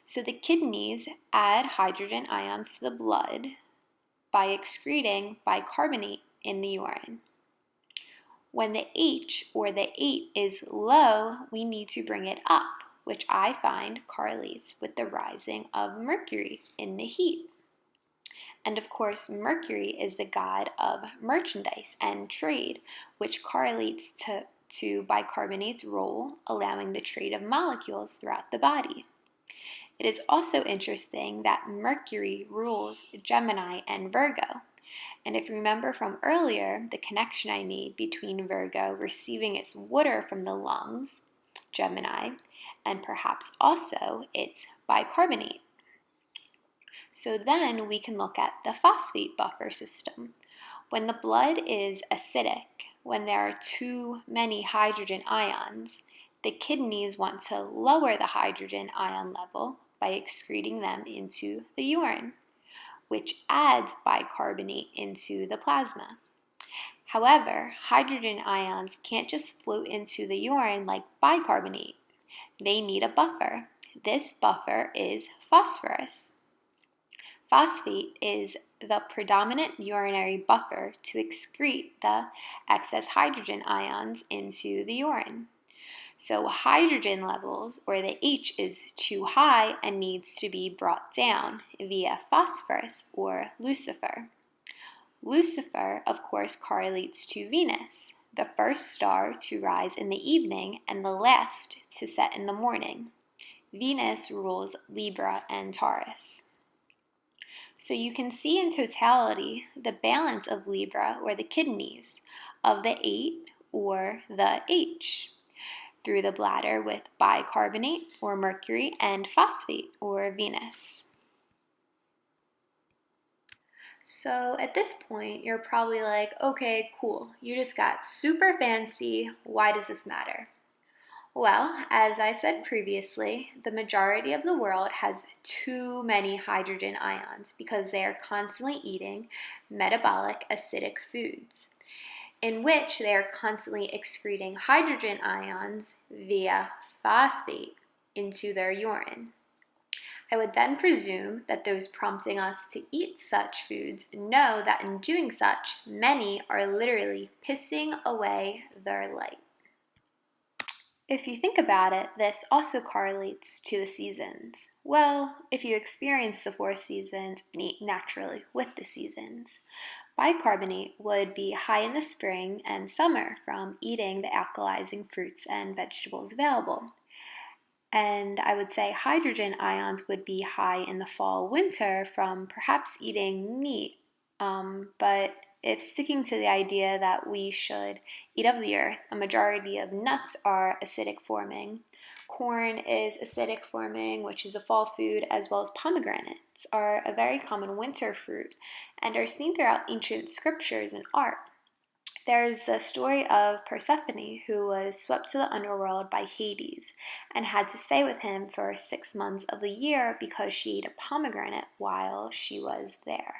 So the kidneys add hydrogen ions to the blood by excreting bicarbonate in the urine. When the H or the 8 is low, we need to bring it up, which I find correlates with the rising of Mercury in the heat. And of course, Mercury is the god of merchandise and trade, which correlates to bicarbonate's role, allowing the trade of molecules throughout the body. It is also interesting that Mercury rules Gemini and Virgo. And if you remember from earlier, the connection I made between Virgo receiving its water from the lungs, Gemini, and perhaps also its bicarbonate. So then we can look at the phosphate buffer system. When the blood is acidic, when there are too many hydrogen ions, the kidneys want to lower the hydrogen ion level by excreting them into the urine, which adds bicarbonate into the plasma. However, hydrogen ions can't just float into the urine like bicarbonate. They need a buffer. This buffer is phosphorus. Phosphate is the predominant urinary buffer to excrete the excess hydrogen ions into the urine. So hydrogen levels, or the H, is too high and needs to be brought down via phosphorus or Lucifer. Lucifer, of course, correlates to Venus, the first star to rise in the evening and the last to set in the morning. Venus rules Libra and Taurus. So you can see in totality the balance of Libra, or the kidneys, of the 8 or the H, through the bladder with bicarbonate or Mercury and phosphate or Venus. So at this point, you're probably like, okay, cool, you just got super fancy, why does this matter? Well, as I said previously, the majority of the world has too many hydrogen ions because they are constantly eating metabolic acidic foods, in which they are constantly excreting hydrogen ions via phosphate into their urine. I would then presume that those prompting us to eat such foods know that in doing such, many are literally pissing away their light. If you think about it, this also correlates to the seasons. Well, if you experience the 4 seasons and eat naturally with the seasons. Bicarbonate would be high in the spring and summer from eating the alkalizing fruits and vegetables available. And I would say hydrogen ions would be high in the fall, winter from perhaps eating meat. But if sticking to the idea that we should eat of the earth, a majority of nuts are acidic forming. Corn is acidic forming, which is a fall food, as well as pomegranates are a very common winter fruit and are seen throughout ancient scriptures and art. There's the story of Persephone, who was swept to the underworld by Hades and had to stay with him for 6 months of the year because she ate a pomegranate while she was there.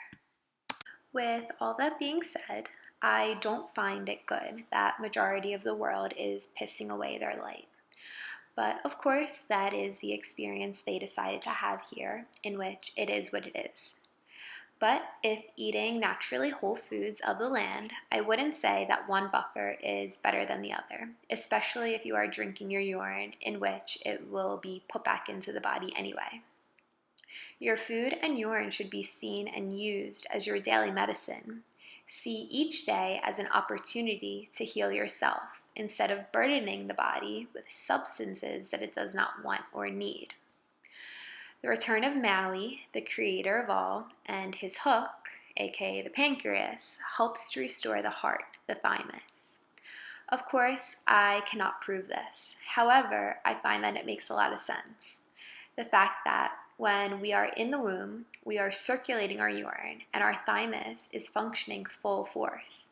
With all that being said, I don't find it good that majority of the world is pissing away their light. But of course, that is the experience they decided to have here, in which it is what it is. But if eating naturally whole foods of the land, I wouldn't say that one buffer is better than the other, especially if you are drinking your urine, in which it will be put back into the body anyway. Your food and urine should be seen and used as your daily medicine. See each day as an opportunity to heal yourself instead of burdening the body with substances that it does not want or need. The return of Maui, the creator of all, and his hook, aka the pancreas, helps to restore the heart, the thymus. Of course, I cannot prove this. However, I find that it makes a lot of sense. The fact that when we are in the womb, we are circulating our urine and our thymus is functioning full force.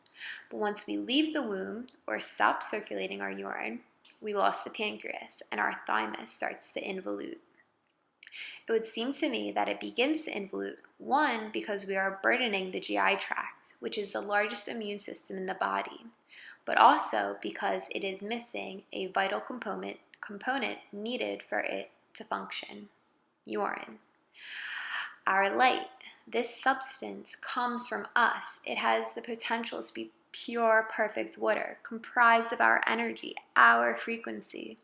But once we leave the womb or stop circulating our urine, we lost the pancreas and our thymus starts to involute. It would seem to me that it begins to involute, one, because we are burdening the GI tract, which is the largest immune system in the body, but also because it is missing a vital component needed for it to function: urine. Our light, this substance, comes from us. It has the potential to be pure, perfect water, comprised of our energy, our frequency.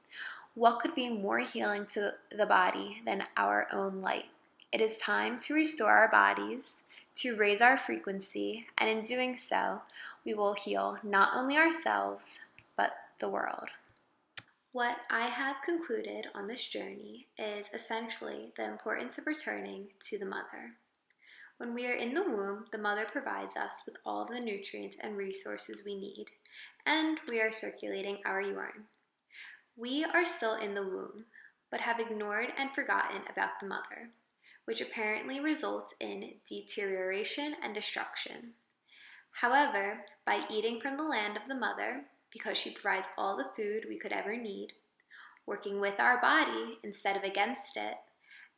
What could be more healing to the body than our own light? It is time to restore our bodies, to raise our frequency, and in doing so, we will heal not only ourselves, but the world. What I have concluded on this journey is essentially the importance of returning to the mother. When we are in the womb, the mother provides us with all of the nutrients and resources we need, and we are circulating our urine. We are still in the womb, but have ignored and forgotten about the mother, which apparently results in deterioration and destruction. However, by eating from the land of the mother, because she provides all the food we could ever need, working with our body instead of against it,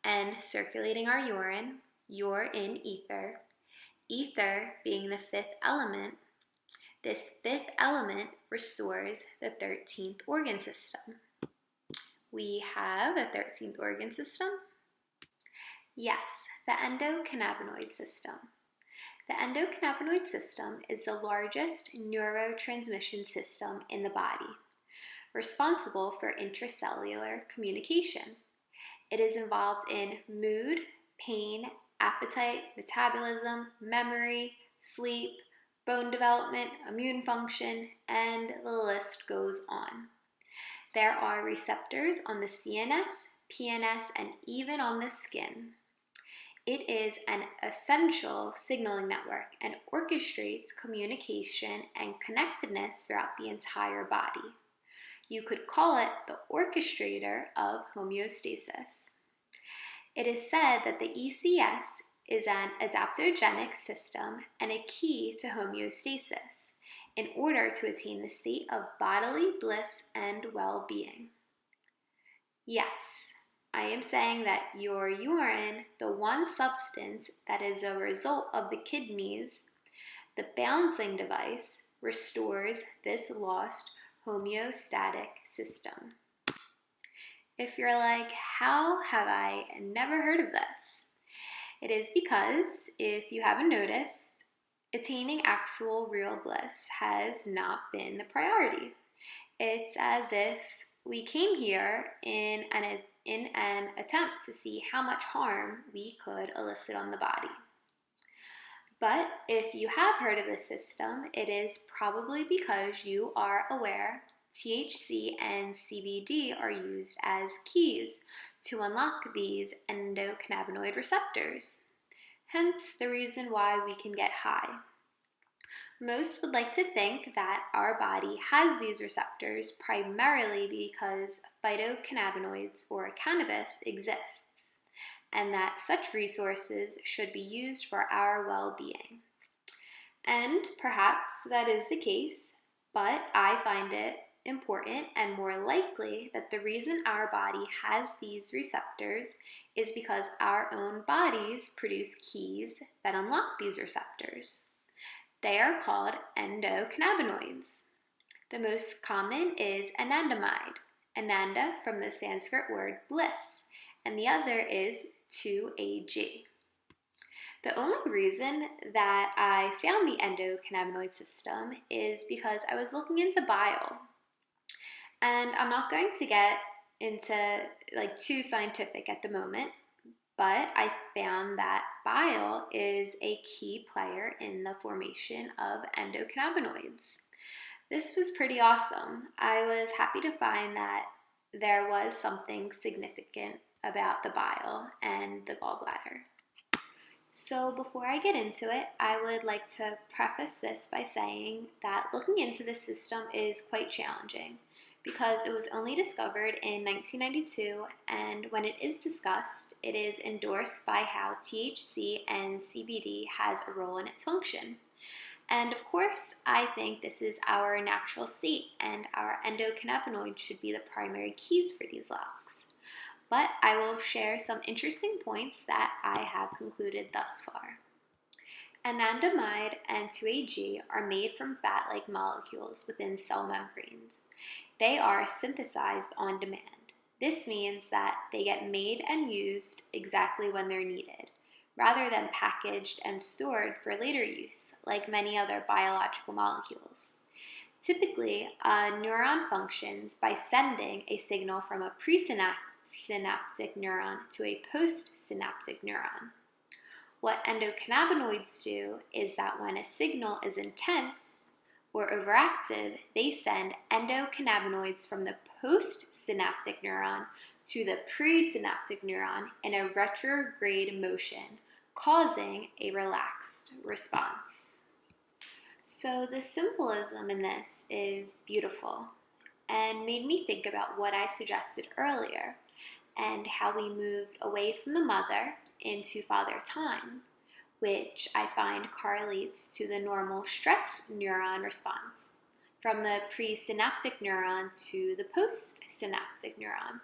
and circulating our urine, you're in ether, ether being the fifth element, this fifth element restores the 13th organ system. We have a 13th organ system? Yes, the endocannabinoid system. The endocannabinoid system is the largest neurotransmission system in the body, responsible for intracellular communication. It is involved in mood, pain, appetite, metabolism, memory, sleep, bone development, immune function, and the list goes on. There are receptors on the CNS, PNS, and even on the skin. It is an essential signaling network and orchestrates communication and connectedness throughout the entire body. You could call it the orchestrator of homeostasis. It is said that the ECS is an adaptogenic system and a key to homeostasis in order to attain the state of bodily bliss and well-being. Yes, I am saying that your urine, the one substance that is a result of the kidneys, the balancing device, restores this lost homeostatic system. If you're like, how have I never heard of this? It is because, if you haven't noticed, attaining actual real bliss has not been the priority. It's as if we came here in an attempt to see how much harm we could elicit on the body. But if you have heard of this system, it is probably because you are aware THC and CBD are used as keys to unlock these endocannabinoid receptors. Hence the reason why we can get high. Most would like to think that our body has these receptors primarily because phytocannabinoids or cannabis exists, and that such resources should be used for our well-being. And perhaps that is the case, but I find it important and more likely that the reason our body has these receptors is because our own bodies produce keys that unlock these receptors. They are called endocannabinoids. The most common is anandamide, ananda from the Sanskrit word bliss, and the other is 2-AG. The only reason that I found the endocannabinoid system is because I was looking into bile. And I'm not going to get into too scientific at the moment, but I found that bile is a key player in the formation of endocannabinoids. This was pretty awesome. I was happy to find that there was something significant about the bile and the gallbladder. So before I get into it, I would like to preface this by saying that looking into this system is quite challenging because it was only discovered in 1992, and when it is discussed, it is endorsed by how THC and CBD has a role in its function. And of course, I think this is our natural state, and our endocannabinoids should be the primary keys for these locks. But I will share some interesting points that I have concluded thus far. Anandamide and 2-AG are made from fat-like molecules within cell membranes. They are synthesized on demand. This means that they get made and used exactly when they're needed, rather than packaged and stored for later use, like many other biological molecules. Typically, a neuron functions by sending a signal from a presynaptic neuron to a postsynaptic neuron. What endocannabinoids do is that when a signal is intense or overactive, they send endocannabinoids from the postsynaptic neuron to the presynaptic neuron in a retrograde motion, causing a relaxed response. So the symbolism in this is beautiful and made me think about what I suggested earlier and how we moved away from the mother into father time, which I find correlates to the normal stress neuron response from the presynaptic neuron to the postsynaptic neuron.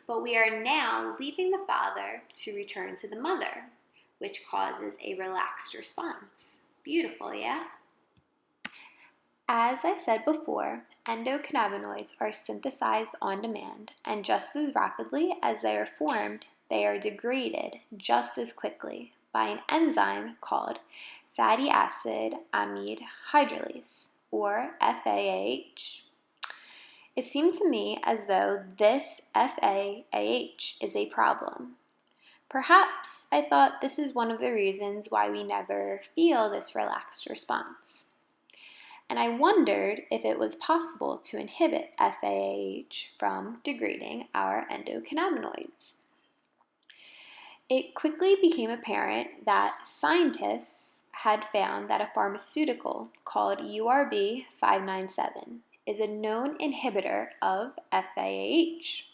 But we are now leaving the father to return to the mother, which causes a relaxed response. Beautiful, yeah? As I said before, endocannabinoids are synthesized on demand, and just as rapidly as they are formed, they are degraded just as quickly by an enzyme called fatty acid amide hydrolase, or FAAH. It seemed to me as though this FAAH is a problem. Perhaps I thought this is one of the reasons why we never feel this relaxed response. And I wondered if it was possible to inhibit FAAH from degrading our endocannabinoids. It quickly became apparent that scientists had found that a pharmaceutical called URB597 is a known inhibitor of FAAH.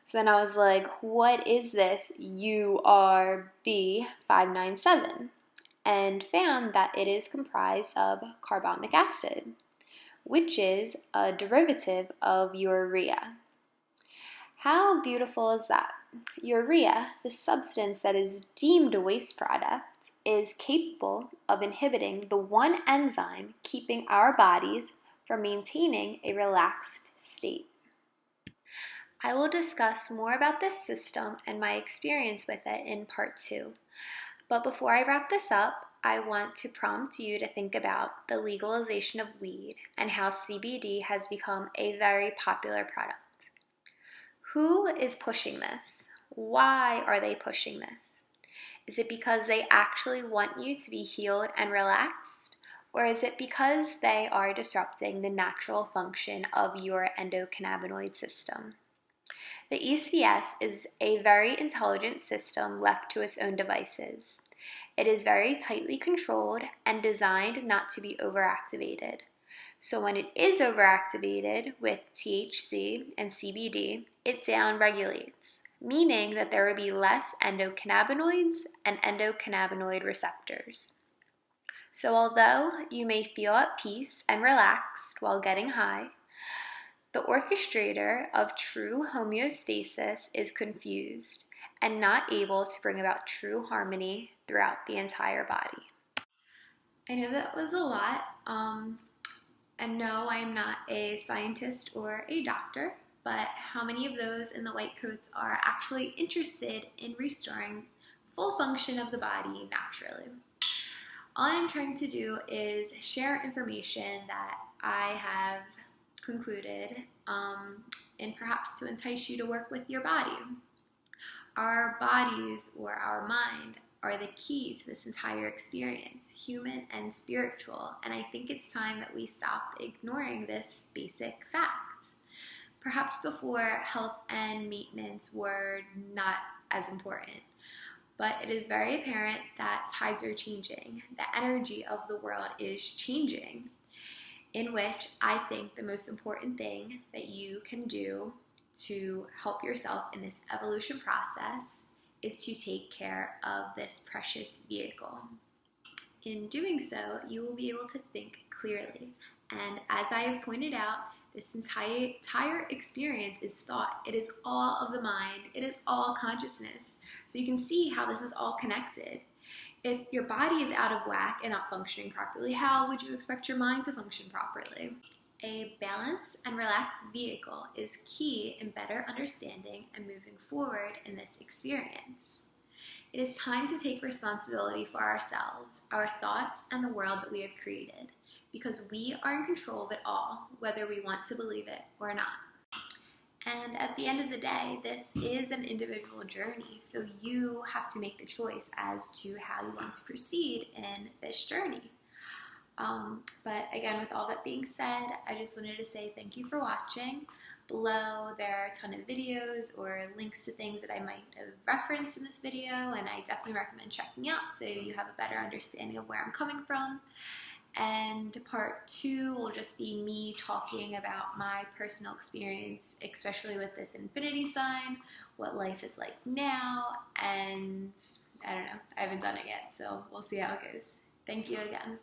So then I was like, what is this URB597? And found that it is comprised of carbonic acid, which is a derivative of urea. How beautiful is that? Urea, the substance that is deemed a waste product, is capable of inhibiting the one enzyme keeping our bodies from maintaining a relaxed state. I will discuss more about this system and my experience with it in part 2. But before I wrap this up, I want to prompt you to think about the legalization of weed and how CBD has become a very popular product. Who is pushing this? Why are they pushing this? Is it because they actually want you to be healed and relaxed? Or is it because they are disrupting the natural function of your endocannabinoid system? The ECS is a very intelligent system left to its own devices. It is very tightly controlled and designed not to be overactivated. So when it is overactivated with THC and CBD, it downregulates, meaning that there will be less endocannabinoids and endocannabinoid receptors. So although you may feel at peace and relaxed while getting high, the orchestrator of true homeostasis is confused and not able to bring about true harmony throughout the entire body. I know that was a lot, and no, I am not a scientist or a doctor, but how many of those in the white coats are actually interested in restoring full function of the body naturally? All I'm trying to do is share information that I have concluded and perhaps to entice you to work with your body. Our bodies or our mind are the key to this entire experience, human and spiritual, and I think it's time that we stop ignoring this basic fact. Perhaps before, health and maintenance were not as important, but it is very apparent that tides are changing. The energy of the world is changing, in which I think the most important thing that you can do to help yourself in this evolution process is to take care of this precious vehicle. In doing so, you will be able to think clearly. And as I have pointed out, this entire experience is thought. It is all of the mind. It is all consciousness. So you can see how this is all connected. If your body is out of whack and not functioning properly, how would you expect your mind to function properly? A balanced and relaxed vehicle is key in better understanding and moving forward in this experience. It is time to take responsibility for ourselves, our thoughts, and the world that we have created, because we are in control of it all, whether we want to believe it or not. And at the end of the day, this is an individual journey, so you have to make the choice as to how you want to proceed in this journey. But again, with all that being said, I just wanted to say thank you for watching. Below, there are a ton of videos or links to things that I might have referenced in this video, and I definitely recommend checking out so you have a better understanding of where I'm coming from. And part 2 will just be me talking about my personal experience, especially with this infinity sign, what life is like now, and I don't know, I haven't done it yet, so we'll see how it goes. Thank you again.